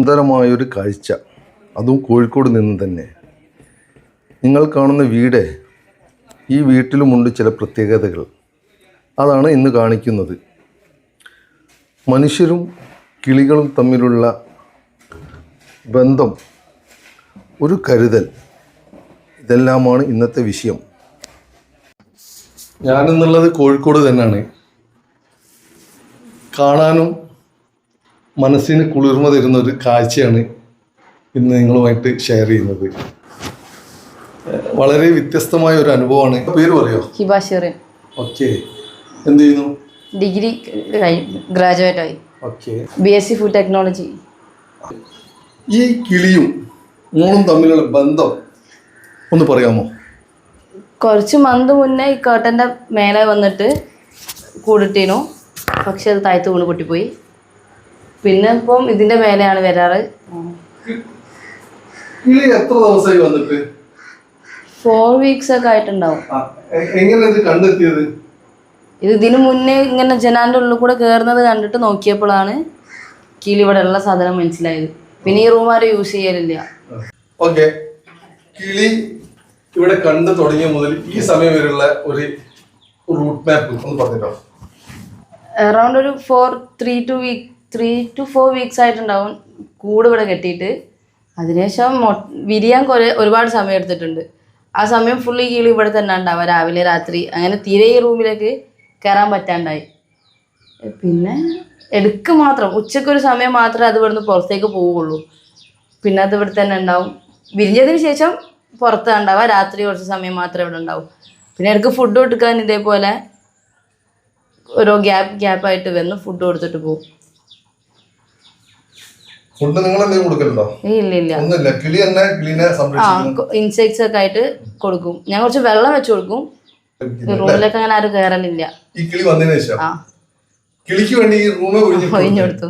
സുന്ദരമായൊരു കാഴ്ച, അതും കോഴിക്കോട് നിന്ന് തന്നെ. നിങ്ങൾ കാണുന്ന വീട്, ഈ വീട്ടിലുമുണ്ട് ചില പ്രത്യേകതകൾ. അതാണ് ഇന്ന് കാണിക്കുന്നത്. മനുഷ്യരും കിളികളും തമ്മിലുള്ള ബന്ധം, ഒരു കരുതൽ, ഇതെല്ലാമാണ് ഇന്നത്തെ വിഷയം. ഞാനെന്നുള്ളത് കോഴിക്കോട് തന്നെയാണ്. കാണാനും മനസ്സിന് കുളിർമ തരുന്ന ഒരു കാഴ്ചയാണ് ഇന്ന് നിങ്ങളുമായിട്ട് ഷെയർ ചെയ്യുന്നത്. വളരെ വ്യത്യസ്തമായ ഒരു അനുഭവമാണ്. പേര് പറയോ? ഹിബാഷിറിൻ. ഓക്കെ. എന്ത് ചെയ്യുന്നു? ഡിഗ്രി ഗ്രാജുവേറ്റ് ആയി. ഓക്കെ. BSc food technology. ഈ കിളിയും മോളും തമ്മിലുള്ള ബന്ധം ഒന്ന് പറയാമോ? കുറച്ച് മന്ത് മുന്നേ ഈ കേട്ടൻ്റെ മേലെ വന്നിട്ട് കൂടിട്ടീനു, പക്ഷെ അത് താഴ്ത്ത് വീണ് പൊട്ടിപ്പോയി. പിന്നെ ഇപ്പം ഇതിന്റെ മേലെയാണ് വരാറ്. കിളി എത്ര ദിവസമായി വന്നിട്ട്? 4 weeks ഒക്കെ ആയിട്ടുണ്ടാവും. എങ്ങനെ ഇത് കണ്ടെത്തിയത്? ഇത് ഇതിനു മുന്നേ ഇങ്ങനെ ജനാന്റെ ഉള്ളിൽ കൂടെ കയറുന്നത് കണ്ടിട്ട് നോക്കിയപ്പോഴാണ് കിളി ഇവിടെ ഉള്ള സാധനം മനസ്സിലായത്. പിന്നെ ഈ റൂം ആരും യൂസ് ചെയ്യലില്ല. ഓക്കെ. കിളി ഇവിടെ കണ്ടു തുടങ്ങിയ മുതൽ ഈ സമയം വരെയുള്ള ഒരു റൂട്ട് മാപ്പ് ഒന്ന് പറഞ്ഞോ. അറൗണ്ട് ഒരു 3 to 4 weeks ആയിട്ടുണ്ടാവും കൂട് ഇവിടെ കെട്ടിയിട്ട്. അതിനുശേഷം വിരിയാൻ ഒരുപാട് സമയം എടുത്തിട്ടുണ്ട്. ആ സമയം ഫുള്ളി കിളി ഇവിടെ തന്നെ ഉണ്ടാവുക, രാവിലെ രാത്രി. അങ്ങനെ തീരെ ഈ റൂമിലേക്ക് കയറാൻ പറ്റാണ്ടായി. പിന്നെ എടുക്ക് മാത്രം ഉച്ചക്കൊരു സമയം മാത്രമേ അത് ഇവിടുന്ന് പുറത്തേക്ക് പോവുള്ളൂ. പിന്നെ അത് ഇവിടെ തന്നെ ഉണ്ടാവും. വിരിഞ്ഞതിന് ശേഷം പുറത്ത് ഉണ്ടാവുക, രാത്രി കുറച്ച് സമയം മാത്രമേ ഇവിടെ ഉണ്ടാവും. പിന്നെ ഇടയ്ക്ക് ഫുഡ് കൊടുക്കാൻ ഇതേപോലെ ഓരോ ഗ്യാപ്പായിട്ട് വന്ന് ഫുഡ് കൊടുത്തിട്ട് പോകും. ഇൻസെക്ട്സ് ഒക്കെ ആയിട്ട് കൊടുക്കും. ഞാൻ കുറച്ച് വെള്ളം വെച്ച് കൊടുക്കും. റൂമിലേക്ക് അങ്ങനെ ആരും കയറലില്ല. ഒഴിഞ്ഞെടുത്തു.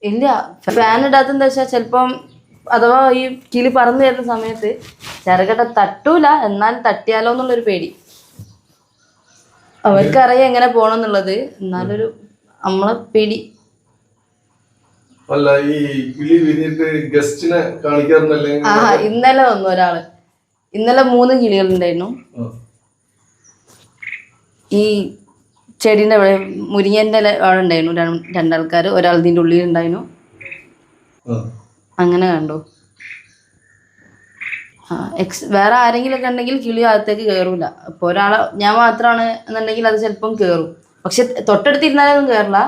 ഇല്ല, ഫാൻ ഇടാത്ത എന്താ വെച്ചാൽ ചിലപ്പം അഥവാ ഈ കിളി പറന്നു വരുന്ന സമയത്ത് ചിറകട്ട തട്ടൂല, എന്നാൽ തട്ടിയാലോ എന്നുള്ളൊരു പേടി. അവർക്കറിയാം എങ്ങനെ പോണം എന്നുള്ളത്, എന്നാലൊരു നമ്മളെ പേടി. അല്ല, ഈ കിളി വിരിഞ്ഞിട്ട് ഗസ്റ്റിനെ കാണിക്കാറുണ്ടല്ലേ? ഇന്നലെ വന്നു ഒരാള്. ഇന്നലെ 3 കിളികളുണ്ടായിരുന്നു. ഈ ചെടീൻ്റെ അവിടെ മുരിങ്ങൻ്റെ അവിടെ ഉണ്ടായിരുന്നു 2 ആൾക്കാർ. ഒരാൾ ഇതിൻ്റെ ഉള്ളിൽ ഉണ്ടായിരുന്നു. അങ്ങനെ കണ്ടു. വേറെ ആരെങ്കിലും ഒക്കെ ഉണ്ടെങ്കിൽ കിളി അകത്തേക്ക് കയറൂല. അപ്പോൾ ഒരാളെ ഞാൻ മാത്രമാണ് എന്നുണ്ടെങ്കിൽ അത് ചിലപ്പം കയറും. പക്ഷെ തൊട്ടടുത്തിരുന്നാലൊന്നും കയറില്ല.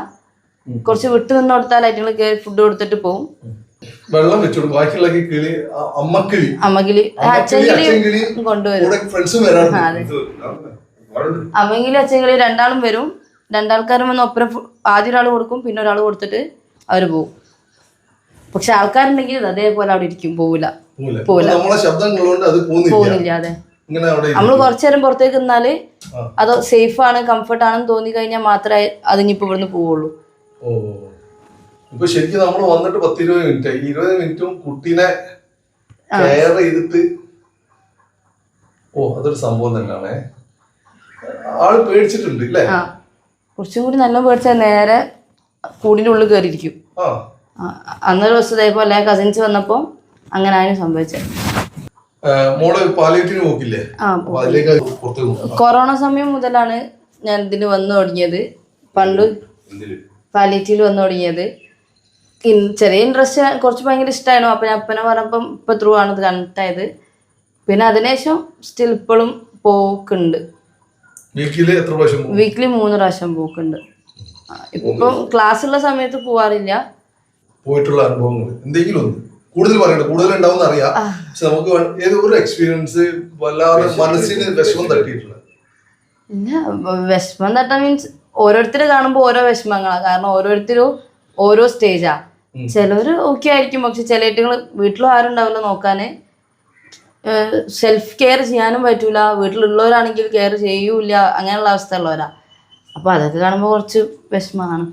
കുറച്ച് വിട്ട് നിന്ന് കൊടുത്താൽ ആയിട്ടുള്ള ഫുഡ് കൊടുത്തിട്ട് പോകും. വെള്ളം വെച്ചു കൊടുക്കും. ബാക്കിയുള്ള കിളി അമ്മക്കിളി അച്ഛൻകിളി കൊണ്ടുവരും. അമ്മക്കിളി അച്ഛൻകിളി 2 ആളും വരും. 2 ആൾക്കാരും വന്ന് ഒപ്പരം ആദ്യം ഒരാൾ കൊടുക്കും, പിന്നെ ഒരാൾ കൊടുത്തിട്ട് അവർ പോകും. പക്ഷെ ആൾക്കാരുണ്ടെങ്കിൽ അതേപോലെ അവിടെ ഇരിക്കും, പോവില്ല. അതെ, നമ്മൾ കുറച്ചു നേരം പുറത്തേക്ക് നിന്നാല് അത് സേഫ് ആണ്, കംഫർട്ട് ആണെന്ന് തോന്നി കഴിഞ്ഞാൽ മാത്രമേ അതിനിപ്പോ ഇവിടുന്ന് പോവുള്ളൂ. ഇപ്പൊ ശരിക്കും നമ്മൾ വന്നിട്ട് 10-20 മിനിറ്റ് 20 മിനിറ്റും കുട്ടീനെ കെയർ ചെയ്തിട്ട് അതൊരു സംഭവം തന്നെയാണേ. ആള് പേടിച്ചിട്ടുണ്ട് അല്ലേ? കുറച്ചും കൂടി നല്ല പേടിച്ചാൽ നേരെ കൂടിന്റെ ഉള്ളിൽ കയറിയിരിക്കും. അന്നൊരു ദിവസം ഇതേപോലെ കസിൻസ് വന്നപ്പോ അങ്ങനെ ആണ് സംഭവിച്ചത്. കൊറോണ സമയം മുതലാണ് ഞാൻ ഇതിന് വന്നു തുടങ്ങിയത്. പണ്ട് പാലിയേറ്റീവിൽ വന്നു തുടങ്ങിയത്. ചെറിയ ഇൻട്രസ്റ്റ്, കുറച്ച് ഭയങ്കര ഇഷ്ടമായിരുന്നു. അപ്പം ഞാൻ അപ്പനെ പറഞ്ഞപ്പം ഇപ്പം ത്രൂ ആണ് ഇത് കണക്ട് ആയത്. പിന്നെ അതിനുശേഷം സ്റ്റിൽ ഇപ്പോഴും പോക്കുണ്ട്. വീക്കിലി 3 പ്രാവശ്യം പോക്കുണ്ട്. ഇപ്പം ക്ലാസ് ഉള്ള സമയത്ത് പോവാറില്ല. പോയിട്ടുള്ള അനുഭവങ്ങൾ എന്തെങ്കിലും കൂടുതൽ പറയണ്ട, കൂടുതൽ ഉണ്ടാവും അറിയാം. പക്ഷെ നമുക്ക് ഒരു എക്സ്പീരിയൻസ് വല്ലാതെ മനസ്സിന് വിഷമം തട്ടിയിട്ടില്ല. വിഷമം തട്ടാ മീൻസ് ഓരോരുത്തർ കാണുമ്പോൾ ഓരോ വിഷമങ്ങളാണ്. കാരണം ഓരോരുത്തരും ഓരോ സ്റ്റേജാ. ചിലവര് ഓക്കെ ആയിരിക്കും, പക്ഷെ ചിലയിട്ടങ്ങൾ വീട്ടിലും ആരും ഉണ്ടാവില്ല നോക്കാന്. സെൽഫ് കെയർ ചെയ്യാനും പറ്റൂല. വീട്ടിലുള്ളവരാണെങ്കിൽ കെയർ ചെയ്യൂല, അങ്ങനെയുള്ള അവസ്ഥ ഉള്ളവരാ. അപ്പൊ അതൊക്കെ കാണുമ്പോൾ കുറച്ച് വിഷമമാണ്.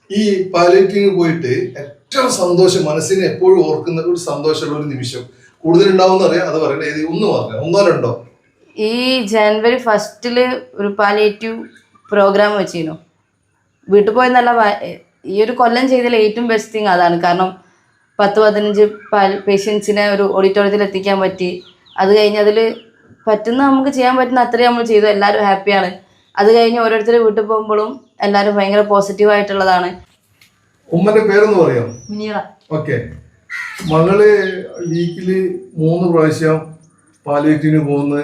ഈ പാലിയേറ്റീവ് പോയിട്ട് ഏറ്റവും സന്തോഷം, മനസ്സിനെ എപ്പോഴും ഓർക്കുന്ന ഒരു സന്തോഷമുള്ള ഒരു നിമിഷം കൂടുതൽ ഉണ്ടാവും അറിയാം. അത് പറയണേ, ഒന്നോ 2 ഈ January 1 ഒരു പാലിയേറ്റീവ് പ്രോഗ്രാം വെച്ചിരുന്നു. വീട്ടിൽ പോയെന്നല്ല, ഈ ഒരു കൊല്ലം ചെയ്തതിൽ ഏറ്റവും ബെസ്റ്റ് തിങ് അതാണ്. കാരണം 10-15 പേഷ്യൻസിനെ ഒരു ഓഡിറ്റോറിയത്തിൽ എത്തിക്കാൻ പറ്റി. അത് കഴിഞ്ഞ് അതിൽ പറ്റുന്ന നമുക്ക് ചെയ്യാൻ പറ്റുന്ന അത്രയും നമ്മൾ ചെയ്തു. എല്ലാവരും ഹാപ്പിയാണ്. അത് കഴിഞ്ഞ് ഓരോരുത്തർ വീട്ടിൽ പോകുമ്പോഴും എല്ലാവരും ഭയങ്കര പോസിറ്റീവായിട്ടുള്ളതാണ്. ഉമ്മന്റെ പേരൊന്ന് പറയാം. മുനീറ. ഓക്കെ. മകള് വീക്കില് 3 പ്രാവശ്യം പാലിയേറ്റീവിന് പോകുന്നു,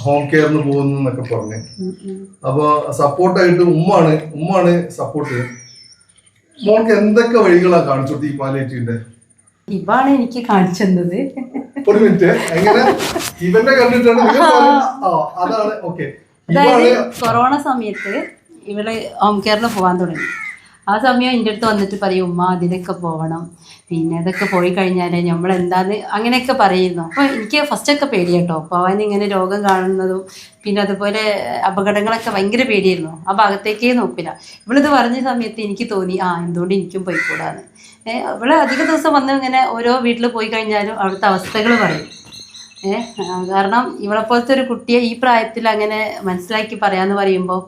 ഹോം കെയറിന് പോകുന്നു എന്നൊക്കെ പറഞ്ഞു. അപ്പൊ സപ്പോർട്ടായിട്ട് ഉമ്മാണ് സപ്പോർട്ട്. മോൾക്ക് എന്തൊക്കെ വഴികളാണ് കാണിച്ചു കൊടുത്തത് ഈ പാലിയേറ്റീവിന്റെ? ഇവാണ് എനിക്ക് കാണിച്ചു തന്നത്. ഒരു മിനിറ്റ്, എങ്ങനെ ഇവന്റെ കണ്ടിട്ടാണ് അതാണ്. ഓക്കെ. അതായത് കൊറോണ സമയത്ത് ഇവള് ഹോം കെയറിന് പോകാൻ തുടങ്ങി. ആ സമയം എൻ്റെ അടുത്ത് വന്നിട്ട് പറയും, ഉമ്മ അതിലൊക്കെ പോകണം, പിന്നെ അതൊക്കെ പോയി കഴിഞ്ഞാൽ നമ്മൾ എന്താന്ന് അങ്ങനെയൊക്കെ പറയുന്നു. അപ്പോൾ എനിക്ക് ഫസ്റ്റൊക്കെ പേടിയാട്ടോ പോകാൻ, ഇങ്ങനെ രോഗം കാണുന്നതും പിന്നെ അതുപോലെ അപകടങ്ങളൊക്കെ ഭയങ്കര പേടിയായിരുന്നു. ആ ഭാഗത്തേക്കേ നോക്കില്ല. ഇവളിത് പറഞ്ഞ സമയത്ത് എനിക്ക് തോന്നി എന്തുകൊണ്ട് എനിക്കും പോയിക്കൂടാന്ന്. ഇവള് അധിക ദിവസം വന്ന് ഇങ്ങനെ ഓരോ വീട്ടിൽ പോയി കഴിഞ്ഞാലും അവിടുത്തെ അവസ്ഥകൾ പറയും. കാരണം ഇവളെപ്പോലത്തെ ഒരു കുട്ടിയെ ഈ പ്രായത്തിൽ അങ്ങനെ മനസ്സിലാക്കി പറയാന്ന് പറയുമ്പോൾ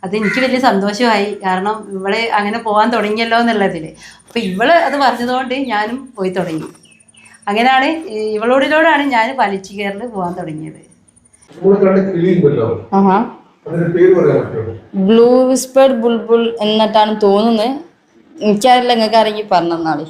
അത് എനിക്ക് വലിയ സന്തോഷമായി. കാരണം ഇവളെ അങ്ങനെ പോകാൻ തുടങ്ങിയല്ലോ എന്നുള്ളതിൽ. അപ്പോൾ ഇവള് അത് പറഞ്ഞതുകൊണ്ട് ഞാനും പോയി തുടങ്ങി. അങ്ങനെയാണ് ഇവളോടിലൂടെയാണ് ഞാൻ പാലിയേറ്റീവ് കെയറിൽ പോകാൻ തുടങ്ങിയത്. ബ്ലൂ വിസ്പേർഡ് ബുൾബുൾ എന്നിട്ടാണ് തോന്നുന്നത്. എനിക്കറിയില്ല, നിങ്ങൾക്ക് അറിയെങ്കിൽ പറഞ്ഞാളി.